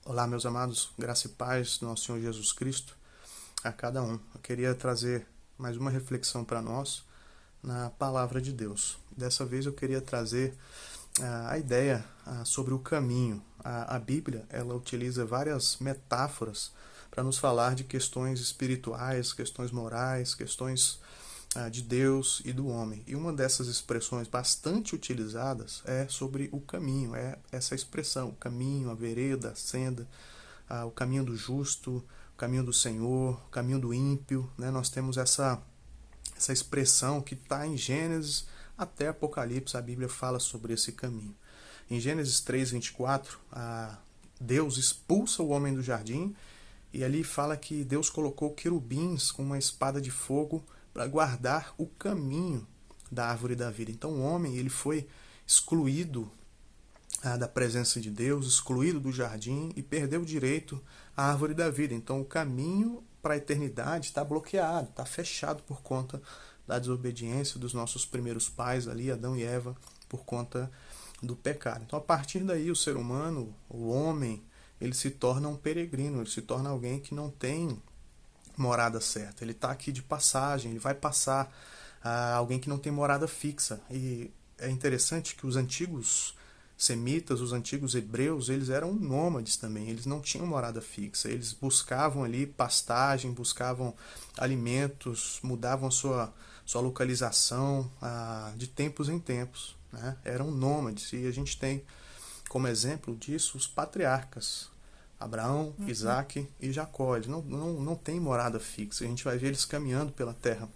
Olá, meus amados, graça e paz do nosso Senhor Jesus Cristo a cada um. Eu queria trazer mais uma reflexão para nós na palavra de Deus. Dessa vez eu queria trazer a ideia sobre o caminho. A Bíblia, ela utiliza várias metáforas para nos falar de questões espirituais, questões morais, questões de Deus e do homem. E uma dessas expressões bastante utilizadas é sobre o caminho, é essa expressão, o caminho, a vereda, a senda, o caminho do justo, o caminho do Senhor, o caminho do ímpio. Né? Nós temos essa expressão que está em Gênesis até Apocalipse, a Bíblia fala sobre esse caminho. Em Gênesis 3:24, Deus expulsa o homem do jardim e ali fala que Deus colocou querubins com uma espada de fogo para guardar o caminho da árvore da vida. Então o homem ele foi excluído da presença de Deus, excluído do jardim e perdeu o direito à árvore da vida. Então o caminho para a eternidade está bloqueado, está fechado por conta da desobediência dos nossos primeiros pais ali, Adão e Eva, por conta do pecado. Então a partir daí o ser humano, o homem, ele se torna um peregrino, ele se torna alguém que não tem morada certa. Ele está aqui de passagem, ele vai passar a alguém que não tem morada fixa. E é interessante que os antigos semitas, os antigos hebreus, eles eram nômades também, eles não tinham morada fixa, eles buscavam ali pastagem, buscavam alimentos, mudavam a sua localização de tempos em tempos, né? Eram nômades, e a gente tem como exemplo disso os patriarcas, Abraão, Isaac e Jacó. Eles não têm morada fixa, a gente vai ver eles caminhando pela terra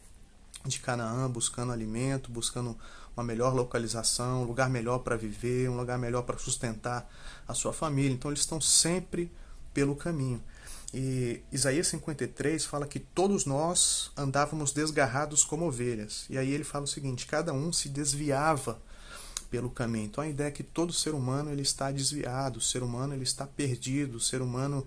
de Canaã, buscando alimento, buscando uma melhor localização, um lugar melhor para viver, um lugar melhor para sustentar a sua família. Então eles estão sempre pelo caminho. E Isaías 53 fala que todos nós andávamos desgarrados como ovelhas. E aí ele fala o seguinte: cada um se desviava pelo caminho. Então a ideia é que todo ser humano ele está desviado, o ser humano ele está perdido, o ser humano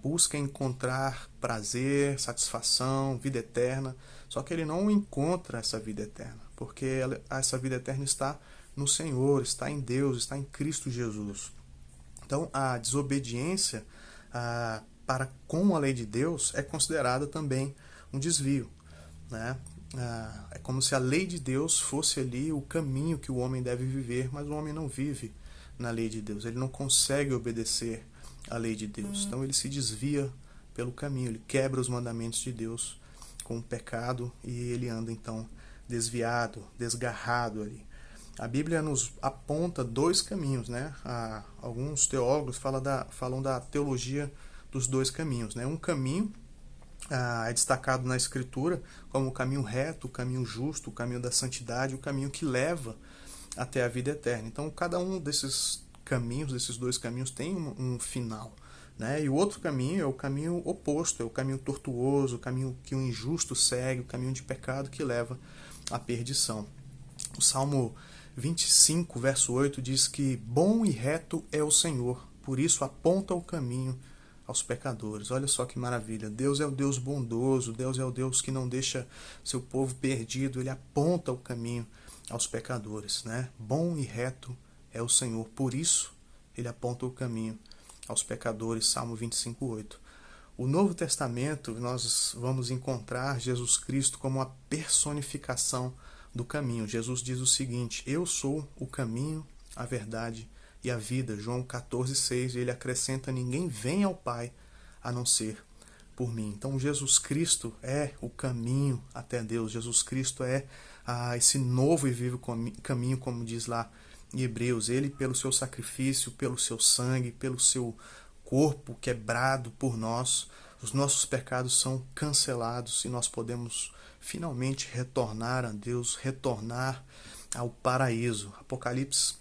busca encontrar prazer, satisfação, vida eterna, só que ele não encontra essa vida eterna, porque essa vida eterna está no Senhor, está em Deus, está em Cristo Jesus. Então a desobediência para com a lei de Deus é considerada também um desvio, né? É como se a lei de Deus fosse ali o caminho que o homem deve viver, mas o homem não vive na lei de Deus, ele não consegue obedecer à lei de Deus, então ele se desvia pelo caminho, ele quebra os mandamentos de Deus com o pecado e ele anda então desviado, desgarrado ali. A Bíblia nos aponta dois caminhos, né? Alguns teólogos falam da teologia dos dois caminhos, né? Um caminho é destacado na Escritura como o caminho reto, o caminho justo, o caminho da santidade, o caminho que leva até a vida eterna. Então, cada um desses caminhos, desses dois caminhos, tem um final. Né? E o outro caminho é o caminho oposto, é o caminho tortuoso, o caminho que o injusto segue, o caminho de pecado que leva à perdição. O Salmo 25, verso 8 diz que bom e reto é o Senhor, por isso aponta o caminho aos pecadores. Olha só que maravilha. Deus é o Deus bondoso, Deus é o Deus que não deixa seu povo perdido, ele aponta o caminho aos pecadores, né? Bom e reto é o Senhor, por isso ele aponta o caminho aos pecadores. Salmo 25:8. O Novo Testamento, nós vamos encontrar Jesus Cristo como a personificação do caminho. Jesus diz o seguinte: eu sou o caminho, a verdade e a vida. João 14:6. E ele acrescenta: ninguém vem ao Pai a não ser por mim. Então Jesus Cristo é o caminho até Deus. Jesus Cristo é esse novo e vivo caminho, como diz lá em Hebreus. Ele, pelo seu sacrifício, pelo seu sangue, pelo seu corpo quebrado por nós, os nossos pecados são cancelados e nós podemos finalmente retornar a Deus, retornar ao paraíso. Apocalipse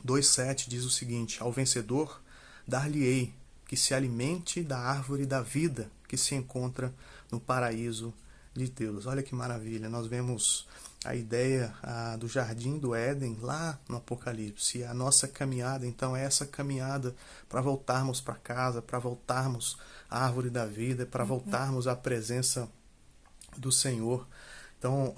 2:7 diz o seguinte: ao vencedor dar-lhe-ei que se alimente da árvore da vida que se encontra no paraíso de Deus. Olha que maravilha, nós vemos a ideia do jardim do Éden lá no Apocalipse. E a nossa caminhada, então, é essa caminhada para voltarmos para casa, para voltarmos à árvore da vida, para voltarmos à presença do Senhor. Então,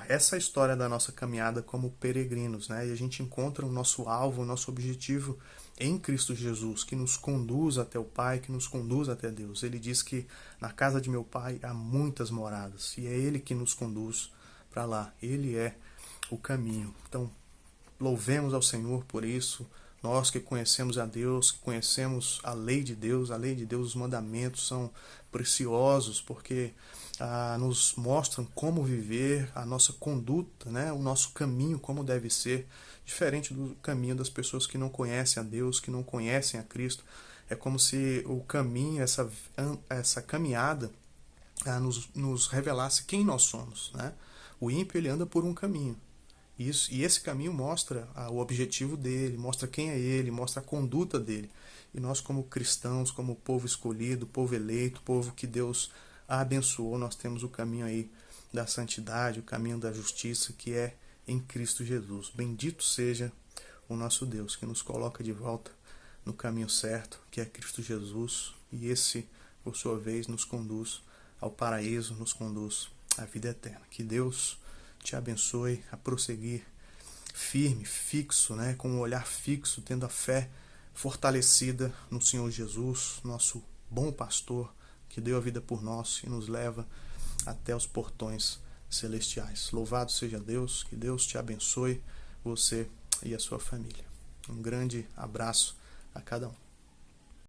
essa é a história da nossa caminhada como peregrinos, né? E a gente encontra o nosso alvo, o nosso objetivo em Cristo Jesus, que nos conduz até o Pai, que nos conduz até Deus. Ele diz que na casa de meu Pai há muitas moradas, e é Ele que nos conduz para lá. Ele é o caminho. Então, louvemos ao Senhor por isso. Nós que conhecemos a Deus, que conhecemos a lei de Deus, os mandamentos são preciosos porque nos mostram como viver, a nossa conduta, né? O nosso caminho, como deve ser, diferente do caminho das pessoas que não conhecem a Deus, que não conhecem a Cristo. É como se o caminho, essa caminhada, nos revelasse quem nós somos, né? O ímpio, ele anda por um caminho. E esse caminho mostra o objetivo dele, mostra quem é ele, mostra a conduta dele. E nós, como cristãos, como povo escolhido, povo eleito, povo que Deus abençoou, nós temos o caminho aí da santidade, o caminho da justiça, que é em Cristo Jesus. Bendito seja o nosso Deus, que nos coloca de volta no caminho certo, que é Cristo Jesus. E esse, por sua vez, nos conduz ao paraíso, nos conduz à vida eterna. Que Deus te abençoe a prosseguir firme, fixo, né, com um olhar fixo, tendo a fé fortalecida no Senhor Jesus, nosso bom pastor, que deu a vida por nós e nos leva até os portões celestiais. Louvado seja Deus, que Deus te abençoe, você e a sua família. Um grande abraço a cada um.